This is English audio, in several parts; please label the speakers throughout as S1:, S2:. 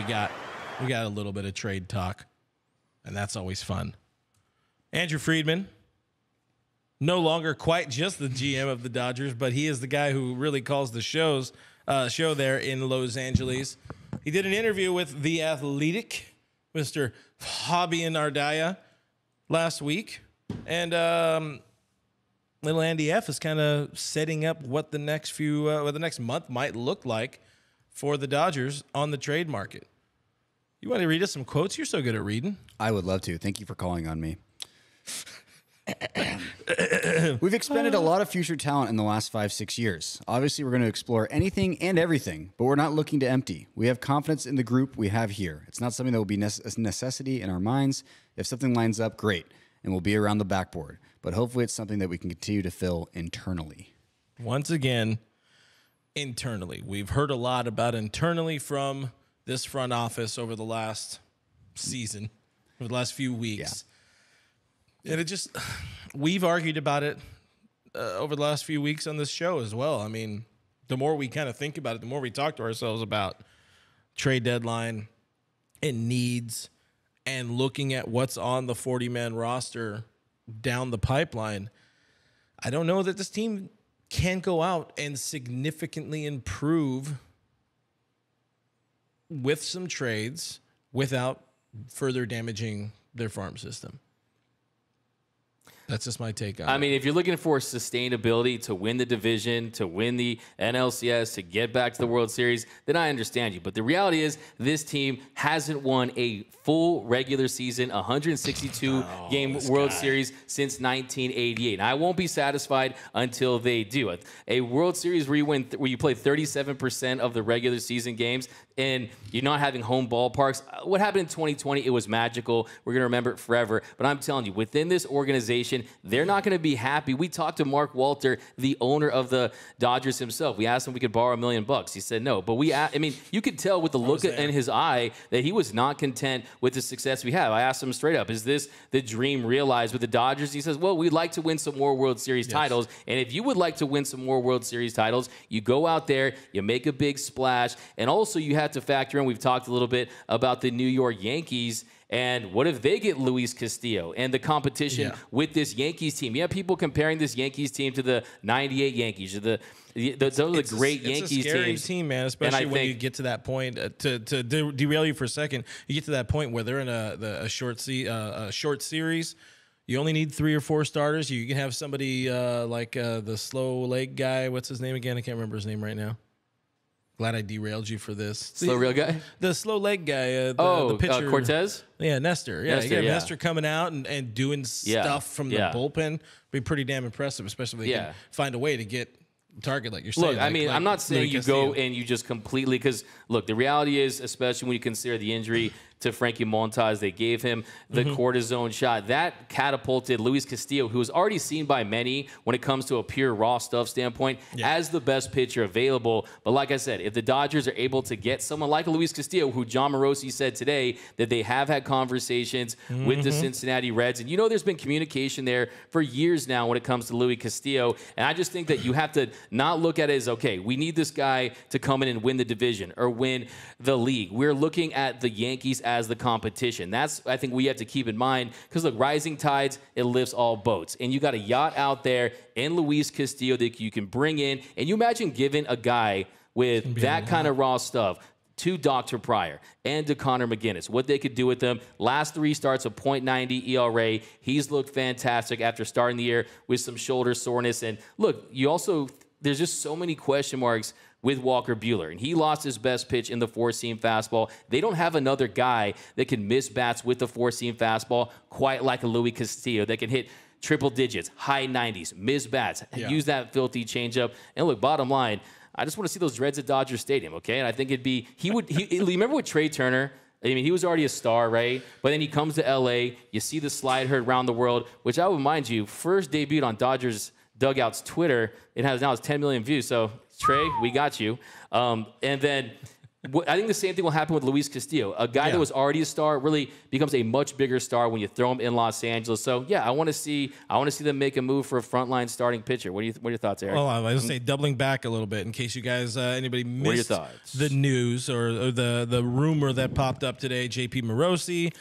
S1: got a little bit of trade talk, and that's always fun. Andrew Friedman, no longer quite just the GM of the Dodgers, but he is the guy who really calls the show there in Los Angeles. He did an interview with The Athletic, Mr. Fabian Ardaya, last week. And little Andy F is kind of setting up what the next month might look like for the Dodgers on the trade market. You want to read us some quotes? You're so good at reading.
S2: I would love to. Thank you for calling on me. We've expended a lot of future talent in the last 5-6 years. Obviously, we're going to explore anything and everything, but we're not looking to empty. We have confidence in the group we have here. It's not something that will be a necessity in our minds. If something lines up, great, and we'll be around the backboard. But hopefully it's something that we can continue to fill internally.
S1: Once again, internally. We've heard a lot about internally from this front office over the last season, over the last few weeks. Yeah. And we've argued about it over the last few weeks on this show as well. I mean, the more we kind of think about it, the more we talk to ourselves about trade deadline and needs and looking at what's on the 40-man roster down the pipeline. I don't know that this team can go out and significantly improve with some trades without further damaging their farm system. That's just my take on it.
S3: I mean, if you're looking for sustainability to win the division, to win the NLCS, to get back to the World Series, then I understand you. But the reality is this team hasn't won a full regular season, 162-game World Series since 1988. And I won't be satisfied until they do it. A World Series where you play 37% of the regular season games and you're not having home ballparks. What happened in 2020, it was magical. We're going to remember it forever. But I'm telling you, within this organization, they're not going to be happy. We talked to Mark Walter, the owner of the Dodgers himself. We asked him if we could borrow $1 million. He said no. But you could tell with the look in his eye that he was not content with the success we have. I asked him straight up, is this the dream realized with the Dodgers? He says, well, we'd like to win some more World Series titles. And if you would like to win some more World Series titles, you go out there, you make a big splash. And also you have to factor in, we've talked a little bit about the New York Yankees. And what if they get Luis Castillo and the competition with this Yankees team? You have people comparing this Yankees team to the '98 Yankees, or those are the great Yankees teams.
S1: It's a scary team, man, especially when you get to that point. To derail you for a second, you get to that point where they're in a short series. You only need 3 or 4 starters. You can have somebody like the slow leg guy. What's his name again? I can't remember his name right now. Glad I derailed you for this.
S3: Slow real guy?
S1: The slow leg guy. The pitcher.
S3: Cortez?
S1: Yeah, Nestor. Yeah, you got Nestor coming out and doing stuff from the bullpen. Be pretty damn impressive, especially if they can find a way to get target like you're saying.
S3: Look, I'm not saying you go and you just completely, because, look, the reality is, especially when you consider the injury to Frankie Montas, they gave him the cortisone shot. That catapulted Luis Castillo, who was already seen by many when it comes to a pure raw stuff standpoint, as the best pitcher available. But like I said, if the Dodgers are able to get someone like Luis Castillo, who John Morosi said today that they have had conversations with the Cincinnati Reds, and there's been communication there for years now when it comes to Luis Castillo, and I just think that you have to not look at it as, okay, we need this guy to come in and win the division or win the league. We're looking at the Yankees as the competition. That's, I think, we have to keep in mind, because look, rising tides, it lifts all boats. And you got a yacht out there in Luis Castillo that you can bring in. And you imagine giving a guy with that kind of raw stuff to Dr. Pryor and to Connor McGinnis, what they could do with them. Last 3 starts, a .90 ERA. He's looked fantastic after starting the year with some shoulder soreness. And look, there's just so many question marks with Walker Buehler, and he lost his best pitch in the 4-seam fastball. They don't have another guy that can miss bats with the 4-seam fastball quite like a Luis Castillo that can hit triple digits, high 90s, miss bats, use that filthy changeup. And look, bottom line, I just want to see those Reds at Dodger Stadium, okay? And I think remember with Trey Turner? I mean, he was already a star, right? But then he comes to L.A., you see the slide heard around the world, which I would remind you, first debuted on Dodgers Dugout's Twitter. It has now 10 million views, so Trey, we got you. And then I think the same thing will happen with Luis Castillo. A guy that was already a star really becomes a much bigger star when you throw him in Los Angeles. So yeah, I want to see them make a move for a frontline starting pitcher. What are your thoughts, Eric?
S1: Well, I was gonna say doubling back a little bit in case you guys anybody missed the news or the rumor that popped up today. JP Morosi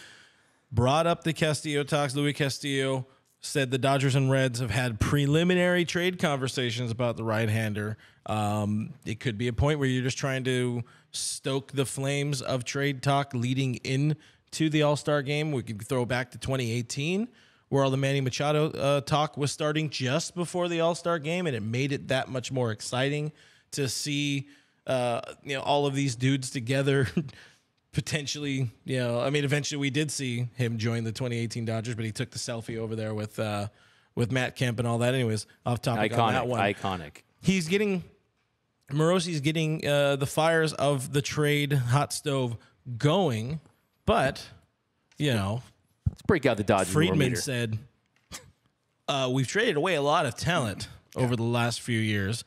S1: brought up the Castillo talks. Luis Castillo said the Dodgers and Reds have had preliminary trade conversations about the right-hander. It could be a point where you're just trying to stoke the flames of trade talk leading into the All-Star game. We could throw back to 2018, where all the Manny Machado talk was starting just before the All-Star game, and it made it that much more exciting to see all of these dudes together. Potentially, eventually we did see him join the 2018 Dodgers, but he took the selfie over there with Matt Kemp and all that. Anyways, off topic on that one.
S3: Iconic.
S1: Morosi's getting the fires of the trade hot stove going, but,
S3: let's break out the Dodgers.
S1: Friedman said, we've traded away a lot of talent over the last few years.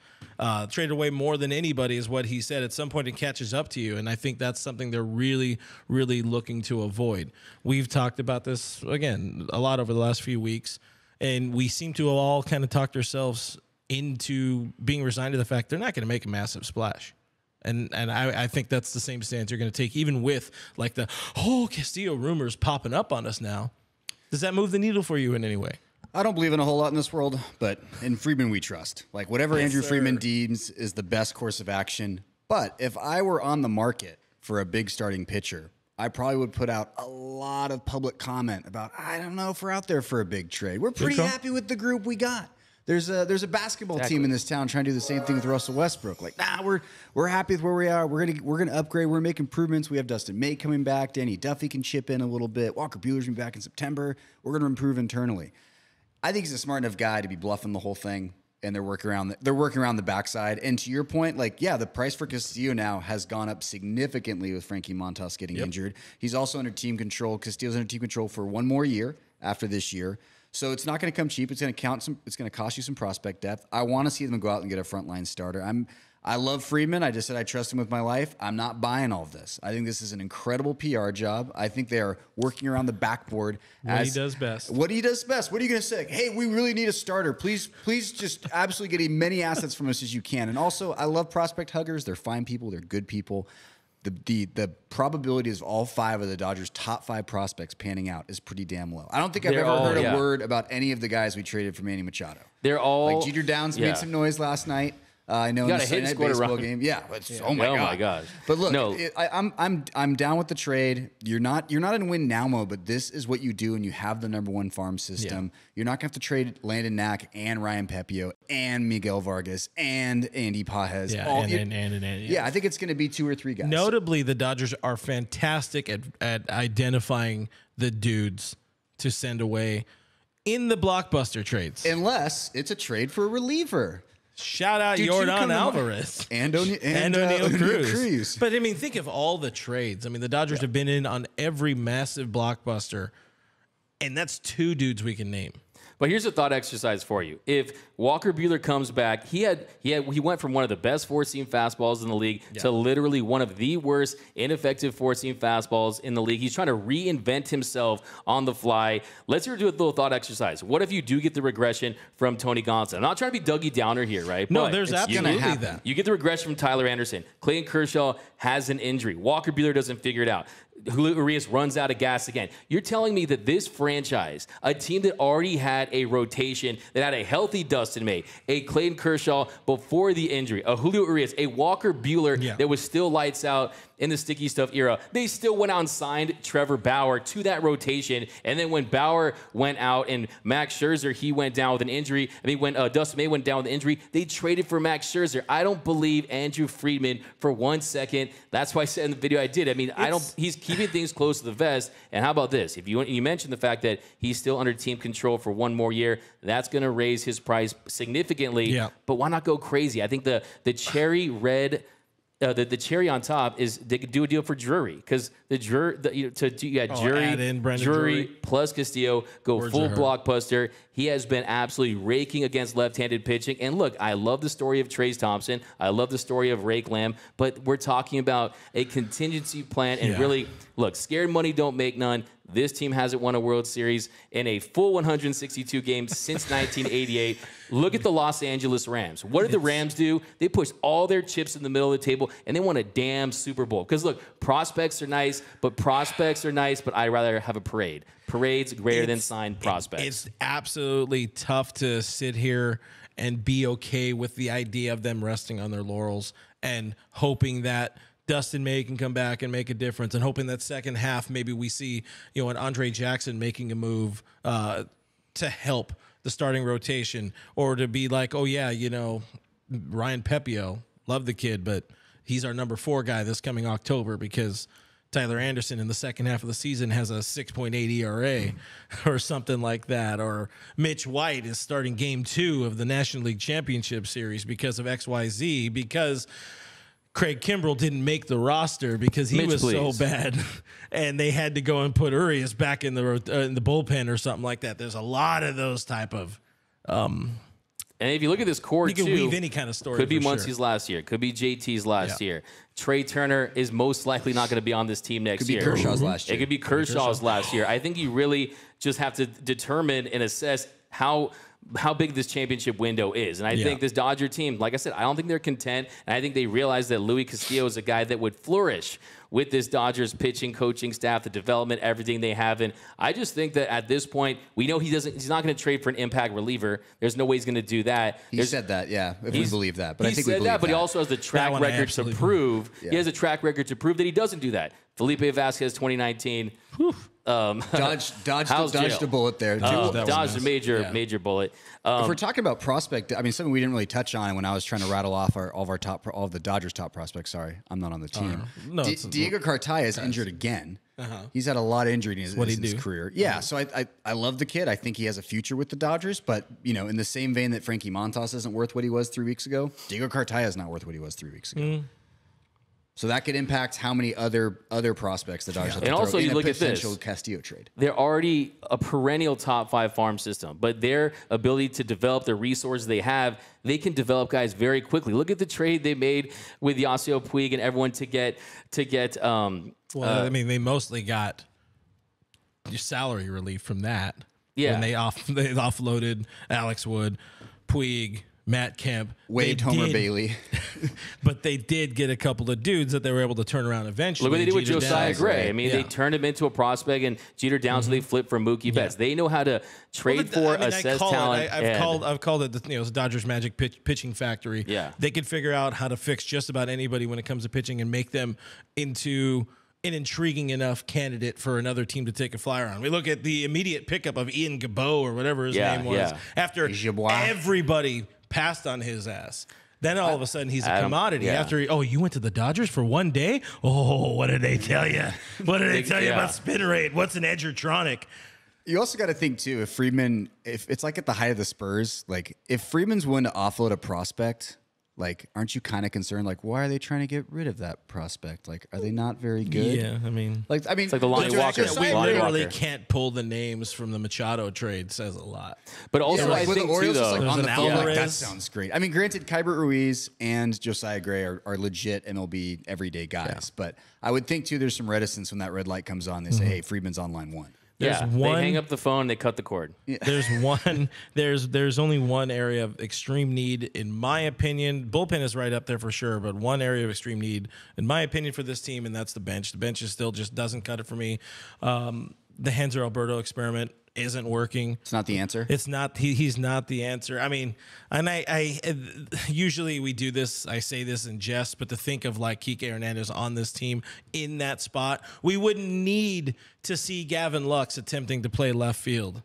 S1: Traded away more than anybody is what he said. At some point, it catches up to you, and I think that's something they're really, really looking to avoid. We've talked about this, again, a lot over the last few weeks, and we seem to have all kind of talked ourselves into being resigned to the fact they're not going to make a massive splash. And I think that's the same stance you're going to take, even with like the whole Castillo rumors popping up on us now. Does that move the needle for you in any way?
S2: I don't believe in a whole lot in this world, but in Friedman we trust. Like whatever Andrew Friedman deems is the best course of action. But if I were on the market for a big starting pitcher, I probably would put out a lot of public comment about, I don't know if we're out there for a big trade. We're pretty happy with the group we got. There's a basketball team in this town trying to do the same thing with Russell Westbrook. Like, we're happy with where we are. We're gonna upgrade. We're making improvements. We have Dustin May coming back. Danny Duffy can chip in a little bit. Walker Buehler's gonna be back in September. We're gonna improve internally. I think he's a smart enough guy to be bluffing the whole thing, and they're working around the backside. And to your point, the price for Castillo now has gone up significantly with Frankie Montas getting injured. He's also under team control. Castillo's under team control for one more year after this year. So it's not going to come cheap. It's going to cost you some prospect depth. I want to see them go out and get a frontline starter. I love Friedman. I just said I trust him with my life. I'm not buying all of this. I think this is an incredible PR job. I think they are working around the backboard.
S1: What he does best.
S2: What he does best. What are you going to say? Hey, we really need a starter. Please just absolutely get as many assets from us as you can. And also, I love prospect huggers. They're fine people. They're good people. The probabilities of all five of the Dodgers' top five prospects panning out is pretty damn low. I don't think I've ever heard a word about any of the guys we traded for Manny Machado.
S3: They're all
S2: like Jeter Downs made some noise last night. I know in the Sunday night baseball game. Yeah, oh my gosh. But look, I'm down with the trade. You're not in win now mode, but this is what you do, and you have the #1 farm system. You're not gonna have to trade Landon Knack and Ryan Pepio and Miguel Vargas and Andy Pages. I think it's gonna be 2 or 3 guys.
S1: Notably, the Dodgers are fantastic at identifying the dudes to send away in the blockbuster trades,
S2: unless it's a trade for a reliever.
S1: Shout out Yordan Alvarez
S2: and O'Neill Cruz.
S1: But, think of all the trades. The Dodgers have been in on every massive blockbuster, and that's 2 dudes we can name.
S3: But here's a thought exercise for you. If Walker Buehler comes back, he went from one of the best four-seam fastballs in the league to literally one of the worst ineffective four-seam fastballs in the league. He's trying to reinvent himself on the fly. Let's do a little thought exercise. What if you do get the regression from Tony Gonsolin? I'm not trying to be Dougie Downer here, right?
S1: No, there's absolutely that.
S3: You get the regression from Tyler Anderson. Clayton Kershaw has an injury. Walker Buehler doesn't figure it out. Julio Urias runs out of gas again. You're telling me that this franchise, a team that already had a rotation, that had a healthy Dustin May, a Clayton Kershaw before the injury, a Julio Urias, a Walker Buehler that was still lights out in the sticky stuff era, they still went out and signed Trevor Bauer to that rotation. And then when Bauer went out and Max Scherzer, he went down with an injury. When Dustin May went down with an injury, they traded for Max Scherzer. I don't believe Andrew Friedman for 1 second. That's why I said in the video I did. He's keeping things close to the vest. And how about this? If you mentioned the fact that he's still under team control for 1 more year, that's going to raise his price significantly. Yeah. But why not go crazy? I think the cherry red the cherry on top is they could do a deal for Drury because Drury,
S1: add in Brendan Drury
S3: plus Castillo, go
S1: Words
S3: full
S1: are hurt.
S3: blockbuster. He has been absolutely raking against left-handed pitching. And look, I love the story of Trayce Thompson. I love the story of Rake Lamb. But we're talking about a contingency plan. And really, look, scared money don't make none. This team hasn't won a World Series in a full 162 games since 1988. Look at the Los Angeles Rams. What did the Rams do? They pushed all their chips in the middle of the table, and they won a damn Super Bowl. Because, look, prospects are nice, but I'd rather have a parade. Parade's greater than signed prospects.
S1: It's absolutely tough to sit here and be okay with the idea of them resting on their laurels and hoping that Dustin May can come back and make a difference, and hoping that second half maybe we see, an Andre Jackson making a move to help the starting rotation, or to be like, Ryan Pepio, love the kid, but he's our number 4 guy this coming October because Tyler Anderson in the second half of the season has a 6.8 ERA or something like that. Or Mitch White is starting game 2 of the National League Championship Series because of XYZ, because Craig Kimbrell didn't make the roster because he was so bad, and they had to go and put Urias back in the bullpen or something like that. There's a lot of those type of.
S3: And if you look at this core,
S1: you can weave any kind of story.
S3: Could be Muncie's last year. Could be JT's last year. Trey Turner is most likely not going to be on this team next year.
S2: Could be Kershaw's last year.
S3: It could be Kershaw's last year. I think you really just have to determine and assess how big this championship window is. And I think this Dodger team, like I said, I don't think they're content. And I think they realize that Luis Castillo is a guy that would flourish with this Dodgers pitching, coaching staff, the development, everything they have. And I just think that at this point, we know he's not going to trade for an impact reliever. There's no way he's going to do that.
S2: He said that, if we believe that. But I think
S3: he
S2: we
S3: said
S2: believe
S3: that, but he also has the track record to prove. He has a track record to prove that he doesn't do that. Felipe Vasquez, 2019.
S2: Dodged a bullet there.
S3: Dodged a major bullet.
S2: If we're talking about prospect, I mean, something we didn't really touch on when I was trying to rattle off all of the Dodgers' top prospects. Sorry, I'm not on the team. Diego Cartaya is injured again. He's had a lot of injury in his career. Yeah, so I love the kid. I think he has a future with the Dodgers. But in the same vein that Frankie Montas isn't worth what he was 3 weeks ago, Diego Cartaya is not worth what he was 3 weeks ago. So that could impact how many other prospects the Dodgers have to
S3: and
S2: throw
S3: also, you
S2: in
S3: look
S2: a
S3: at this.
S2: potential Castillo trade.
S3: They're already a perennial top 5 farm system, but their ability to develop the resources they have, they can develop guys very quickly. Look at the trade they made with Yasiel Puig and everyone to get.
S1: I mean, they mostly got your salary relief from that.
S3: Yeah,
S1: when they offloaded Alex Wood, Puig, Matt Kemp,
S2: Wade Homer Bailey.
S1: But they did get a couple of dudes that they were able to turn around eventually.
S3: Look what they did with
S1: Jeter
S3: Josiah
S1: Downs,
S3: Gray. I mean, they turned him into a prospect, and Jeter Downs, they flipped for Mookie Betts. They know how to trade assess talent.
S1: I've called it the Dodgers Magic pitching factory.
S3: Yeah.
S1: They could figure out how to fix just about anybody when it comes to pitching and make them into an intriguing enough candidate for another team to take a flyer on. We look at the immediate pickup of Ian Gabot or whatever his name was after everybody passed on his ass. Then all of a sudden he's a commodity. After you went to the Dodgers for one day? Oh, what did they tell you? What did they tell you about spin rate? What's an Edgertronic?
S2: You also got to think too, if it's like at the height of the Spurs, like if Friedman's willing to offload a prospect, like, aren't you kind of concerned? Like, why are they trying to get rid of that prospect? Like, are they not very good?
S1: Yeah, I mean,
S3: it's like the Lonnie Walker.
S1: We literally can't pull the names from the Machado trade. Says a lot.
S3: But also, I think
S2: the Orioles
S3: too, though,
S2: on the phone,
S1: Alvarez.
S2: that sounds great. I mean, granted, Kybert Ruiz and Josiah Gray are legit MLB everyday guys, but I would think too, there's some reticence when that red light comes on. They say, "Hey, Friedman's on line 1."
S3: They hang up the phone, they cut the cord.
S1: There's only one area of extreme need, in my opinion. Bullpen is right up there for sure, but one area of extreme need, in my opinion, for this team, and that's the bench. The bench is still just doesn't cut it for me. The Hanser Alberto experiment isn't working.
S2: It's not the answer.
S1: It's not. He's not the answer. I mean, and I usually we do this. I say this in jest, but to think of like Kike Hernandez on this team in that spot, we wouldn't need to see Gavin Lux attempting to play left field.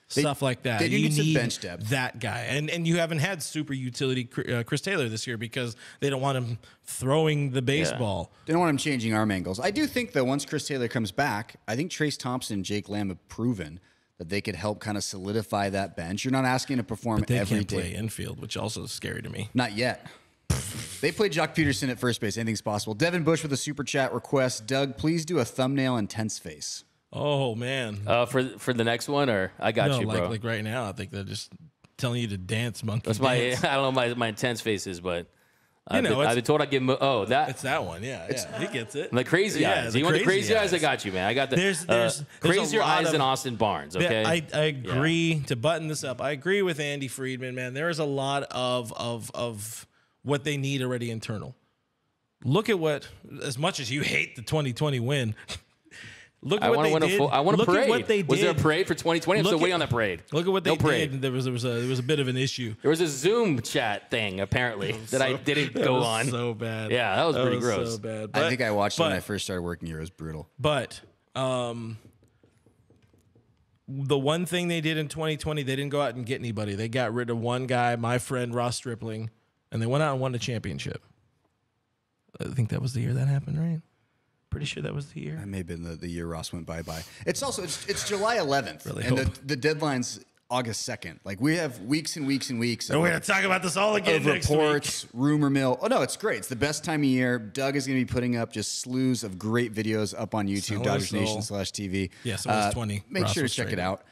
S1: Stuff like that.
S2: They do need some bench depth.
S1: That guy, and you haven't had super utility Chris Taylor this year because they don't want him throwing the baseball.
S2: They don't want him changing arm angles. I do think though, once Chris Taylor comes back, I think Trayce Thompson and Jake Lamb have proven that they could help kind of solidify that bench. You're not asking to perform
S1: But they
S2: every
S1: can't
S2: day.
S1: play infield, which also is scary to me.
S2: Not yet. They played Jock Peterson at first base. Anything's possible. Devin Bush with a super chat request. Doug, please do a thumbnail and tense face.
S1: Oh man.
S3: For the next one, or I got you, bro.
S1: Like right now, I think they're just telling you to dance, monkey.
S3: That's
S1: dance.
S3: I don't know my intense faces, but
S1: You know,
S3: I've been told I give him. Oh,
S1: It's that one. Yeah. He gets it.
S3: the crazy eyes. You want the crazy eyes? I got you, man. I got the
S1: There's
S3: crazier
S1: a lot
S3: eyes
S1: of-
S3: than Austin Barnes. Okay.
S1: I agree to button this up. I agree with Andy Friedman, man. There is a lot of what they need already internal. Look at what, as much as you hate the 2020 win, look at what they did.
S3: I want a
S1: Look
S3: parade.
S1: at what they
S3: Was there a
S1: did.
S3: parade for 2020? I'm still waiting on that parade.
S1: Look at what they
S3: No parade.
S1: did. There was a bit of an issue.
S3: There was a Zoom chat thing apparently that I didn't
S1: That
S3: go
S1: was
S3: on.
S1: so bad.
S3: Yeah, that was pretty gross.
S1: So bad.
S2: I think I watched it when I
S1: but-
S2: first started working here. It was brutal.
S1: But the one thing they did in 2020, they didn't go out and get anybody. They got rid of one guy, my friend Ross Stripling, and they went out and won a championship. I think that was the year that happened, right? Pretty sure that was the year.
S2: That may have been the year Ross went bye-bye. It's also, it's July 11th.
S1: Really
S2: and
S1: hope.
S2: the deadline's August 2nd. Like, we have weeks and weeks and weeks
S1: And we're going to talk about this all again
S2: of
S1: next
S2: reports, rumor mill. Oh, no, it's great. It's the best time of year. Doug is going to be putting up just slews of great videos up on YouTube,
S1: Someone's
S2: DodgersNation.TV.
S1: Yeah, someone's 20.
S2: Make
S1: Ross
S2: sure to
S1: was
S2: check it
S1: traded.
S2: out.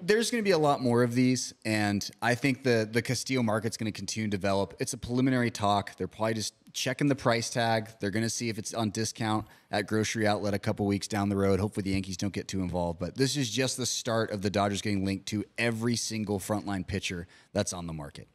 S2: There's going to be a lot more of these, and I think the Castillo market's going to continue to develop. It's a preliminary talk. They're probably just checking the price tag. They're going to see if it's on discount at grocery outlet a couple weeks down the road. Hopefully the Yankees don't get too involved. But this is just the start of the Dodgers getting linked to every single frontline pitcher that's on the market.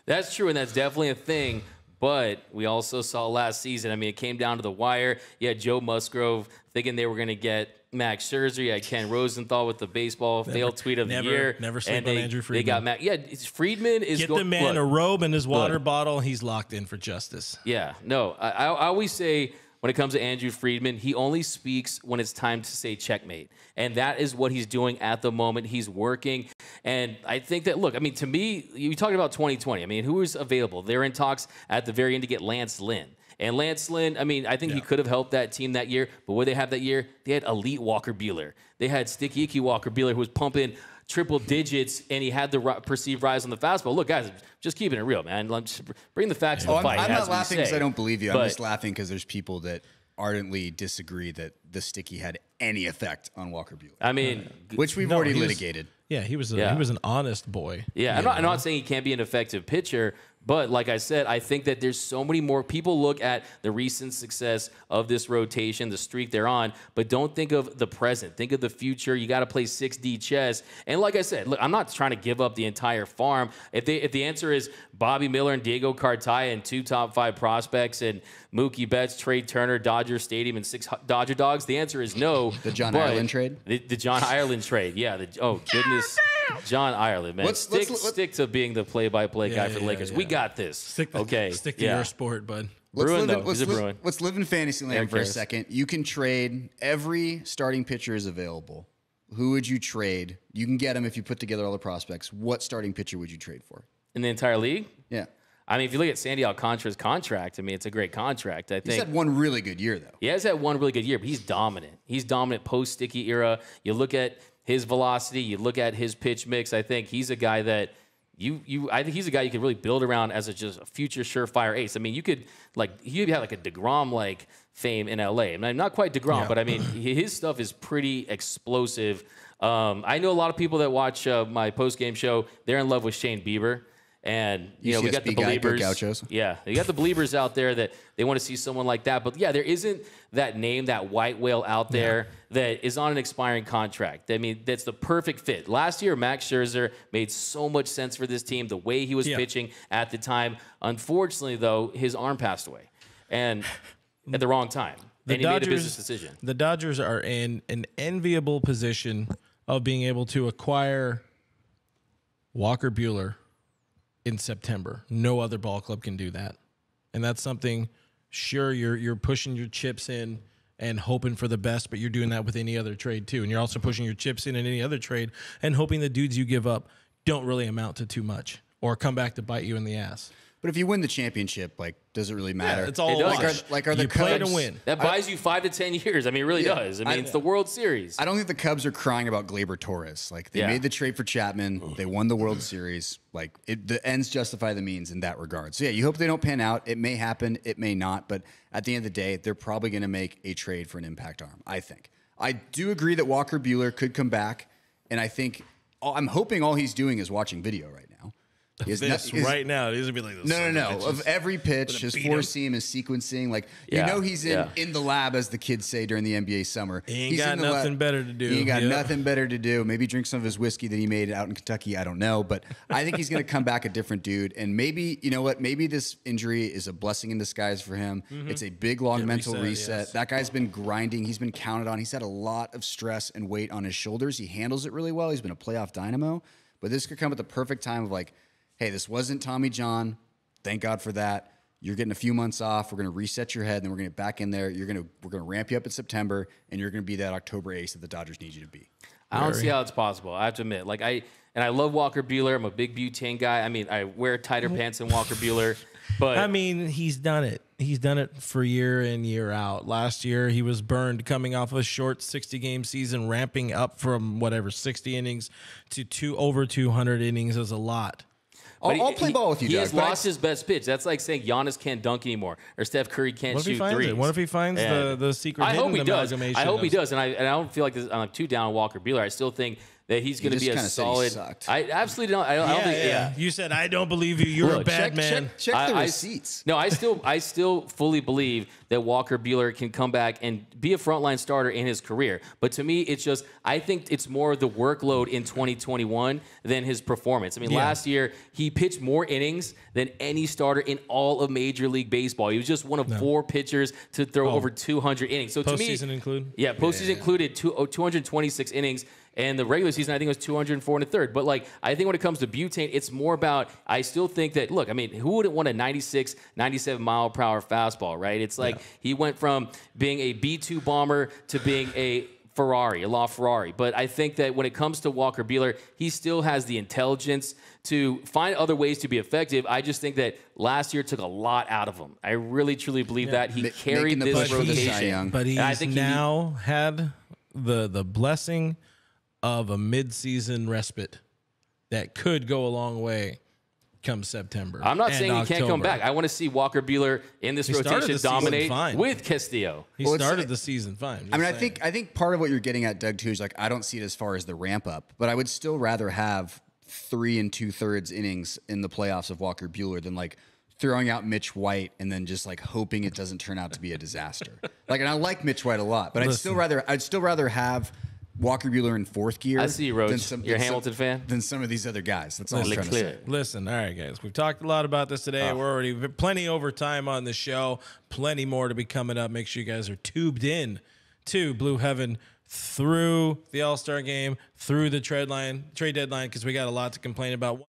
S3: That's true, and that's definitely a thing. But we also saw last season, I mean, it came down to the wire. You had Joe Musgrove thinking they were going to get Max Scherzer. You had Ken Rosenthal with the baseball failed tweet of the year.
S1: Never sleep
S3: and
S1: on Andrew Friedman.
S3: They got Max. Yeah, Friedman is
S1: Get the man
S3: look,
S1: a robe and his water bottle. He's locked in for justice.
S3: Yeah, no, I always say when it comes to Andrew Friedman, he only speaks when it's time to say checkmate. And that is what he's doing at the moment. He's working. And I think that, look, I mean, to me, you talked about 2020. I mean, who is available? They're in talks at the very end to get Lance Lynn. And Lance Lynn, I mean, I think he could have helped that team that year. But what they have that year, they had elite Walker Buehler. They had Sticky Icky Walker Buehler, who was pumping triple digits, and he had the perceived rise on the fastball. Look, guys, just keeping it real, man. Just bring the facts to the fight.
S2: I'm
S3: as
S2: not
S3: we
S2: laughing because
S3: say.
S2: I don't believe you.
S3: But-
S2: I'm just laughing because there's people that ardently disagree that the sticky had any effect on Walker Buehler,
S3: I mean,
S2: which we've
S1: No,
S2: already
S1: he was-
S2: litigated.
S1: Yeah, he was
S3: Yeah.
S1: an honest boy.
S3: yeah, I'm not saying he can't be an effective pitcher, but like I said, I think that there's so many more people look at the recent success of this rotation, the streak they're on, but don't think of the present. Think of the future. You got to play 6D chess. And like I said, look, I'm not trying to give up the entire farm. If the answer is Bobby Miller and Diego Cartaya and 2 top 5 prospects and Mookie Betts, Trey Turner, Dodger Stadium, and 6 Dodger Dogs, the answer is no.
S2: The John
S3: but
S2: Ireland trade?
S3: The John Ireland trade. Yeah. Oh, goodness. John Ireland, man.
S2: Let's-
S3: Stick to being the play-by-play guy for the Lakers. We got this.
S1: Stick to
S3: yeah.
S1: your sport, bud.
S3: Bruin, though.
S2: Let's
S3: He's a Bruin.
S2: let's live in fantasy land
S3: Eric
S2: for a
S3: Harris.
S2: second. You can trade. Every starting pitcher is available. Who would you trade? You can get them if you put together all the prospects. What starting pitcher would you trade for?
S3: In the entire league?
S2: Yeah.
S3: I mean, if you look at Sandy Alcantara's contract, I mean, it's a great contract. I
S2: He's
S3: think
S2: had one really good year, though.
S3: he has had one really good year, but he's dominant. He's dominant post-Sticky era. You look at his velocity, you look at his pitch mix. I think he's a guy that I think he's a guy you could really build around as just a future surefire ace. I mean, you could he'd have like a DeGrom like fame in LA. I mean, not quite DeGrom, but I mean his stuff is pretty explosive. I know a lot of people that watch my post-game show. They're in love with Shane Bieber. And, we got the
S2: UCSB guy, Go
S3: believers.
S2: Gauchos.
S3: Yeah, you got the believers out there that they want to see someone like that. But yeah, there isn't that name, that white whale out there that is on an expiring contract. I mean, that's the perfect fit. Last year, Max Scherzer made so much sense for this team, the way he was pitching at the time. Unfortunately, though, his arm passed away, and at the wrong time. And he made a business decision.
S1: The Dodgers are in an enviable position of being able to acquire Walker Buehler in September. No other ball club can do that. And that's something, sure, you're pushing your chips in and hoping for the best, but you're doing that with any other trade too. And you're also pushing your chips in any other trade and hoping the dudes you give up don't really amount to too much or come back to bite you in the ass.
S2: But if you win the championship, like, does it really matter?
S1: Yeah, it's all
S3: It does.
S1: watch.
S2: Like, are the
S1: you play to
S2: Cubs-
S1: win.
S3: That buys you 5 to 10 years. I mean, it really does. I mean, it's the World Series.
S2: I don't think the Cubs are crying about Gleyber Torres. Like, they
S3: Yeah.
S2: made the trade for Chapman. They won the World Series. Like, the ends justify the means in that regard. So, yeah, you hope they don't pan out. It may happen. It may not. But at the end of the day, they're probably going to make a trade for an impact arm, I think. I do agree that Walker Buehler could come back. And I think, I'm hoping all he's doing is watching video right now.
S1: Right now, he's gonna be like this.
S2: No. Of every pitch, his
S1: beat
S2: four
S1: him.
S2: seam, his sequencing, like
S3: Yeah,
S2: he's in the lab, as the kids say during the NBA summer.
S1: He ain't
S2: He's
S1: got
S2: in the
S1: nothing better to do.
S2: He ain't got
S1: Yep.
S2: nothing better to do. Maybe drink some of his whiskey that he made out in Kentucky. I don't know, but I think he's gonna come back a different dude. And maybe, you know what? Maybe this injury is a blessing in disguise for him. It's a big, long mental reset.
S1: yes.
S2: That guy's been grinding. He's been counted on. He's had a lot of stress and weight on his shoulders. He handles it really well. He's been a playoff dynamo. But this could come at the perfect time of like, hey, this wasn't Tommy John. Thank God for that. You're getting a few months off. We're going to reset your head, and then we're going to get back in there. We're going to ramp you up in September, and you're going to be that October ace that the Dodgers need you to be.
S3: I don't see how it's possible. I have to admit, I love Walker Buehler. I'm a big butane guy. I mean, I wear tighter pants than Walker Buehler, but
S1: I mean, he's done it. He's done it for year in, year out. Last year, he was burned coming off a short 60-game season, ramping up from 60 innings to over 200 innings is a lot.
S2: I'll play ball with you,
S3: He
S2: Doug,
S3: has
S2: but
S3: lost his best pitch. That's like saying Giannis can't dunk anymore or Steph Curry can't
S1: What if he
S3: shoot
S1: finds
S3: threes.
S1: it? What if he finds the secret
S3: I hope he
S1: hidden
S3: does.
S1: amalgamation
S3: I hope he
S1: of-
S3: does. And I don't feel like this, I'm too down on Walker Buehler. I still think that he's going to
S2: just
S3: be a
S2: kinda said he
S3: solid.
S2: sucked.
S3: I absolutely don't. I don't think. Yeah.
S1: You said, I don't believe you. You're a
S3: Look,
S1: bad man.
S2: check the
S3: I-
S2: receipts.
S3: No, I still fully believe that Walker Buehler can come back and be a frontline starter in his career. But to me, it's just I think it's more the workload in 2021 than his performance. I mean, last year he pitched more innings than any starter in all of Major League Baseball. He was just one of 4 pitchers to throw over 200 innings. So to me,
S1: Postseason include?
S3: yeah, postseason included 226 innings. And the regular season, I think, was 204 and a third. But, I think when it comes to butane, it's more about, I still think that, look, I mean, who wouldn't want a 96, 97 mile per hour fastball, right? It's like he went from being a B2 bomber to being a Ferrari, a LaFerrari. But I think that when it comes to Walker Buehler, he still has the intelligence to find other ways to be effective. I just think that last year took a lot out of him. I really, truly believe that. He carried
S2: Making the
S3: this
S2: push for the Cy
S3: rotation.
S2: Young.
S1: But he's
S3: And I think
S1: now had the blessing of a mid-season respite that could go a long way come September.
S3: I'm not
S1: and
S3: saying he can't come
S1: October.
S3: back. I want to see Walker Buehler in this
S1: started
S3: rotation
S1: the season
S3: dominate
S1: fine.
S3: with Castillo.
S1: He
S2: Well, it's-
S1: started the season fine.
S2: I mean, I think part of what you're getting at, Doug, too, is I don't see it as far as the ramp up, but I would still rather have 3 2/3 innings in the playoffs of Walker Buehler than throwing out Mitch White and then just hoping it doesn't turn out to be a disaster. And I like Mitch White a lot, but I'd still rather have Walker Buehler in 4th gear.
S3: I see you, Roach. You're a
S2: than
S3: Hamilton fan?
S2: Than some of these other guys. That's all I'm trying to
S3: Clear.
S2: say.
S1: Listen, all right, guys. We've talked a lot about this today. We're already plenty over time on the show. Plenty more to be coming up. Make sure you guys are tubed in to Blue Heaven through the All-Star game, through the trade deadline, because we got a lot to complain about.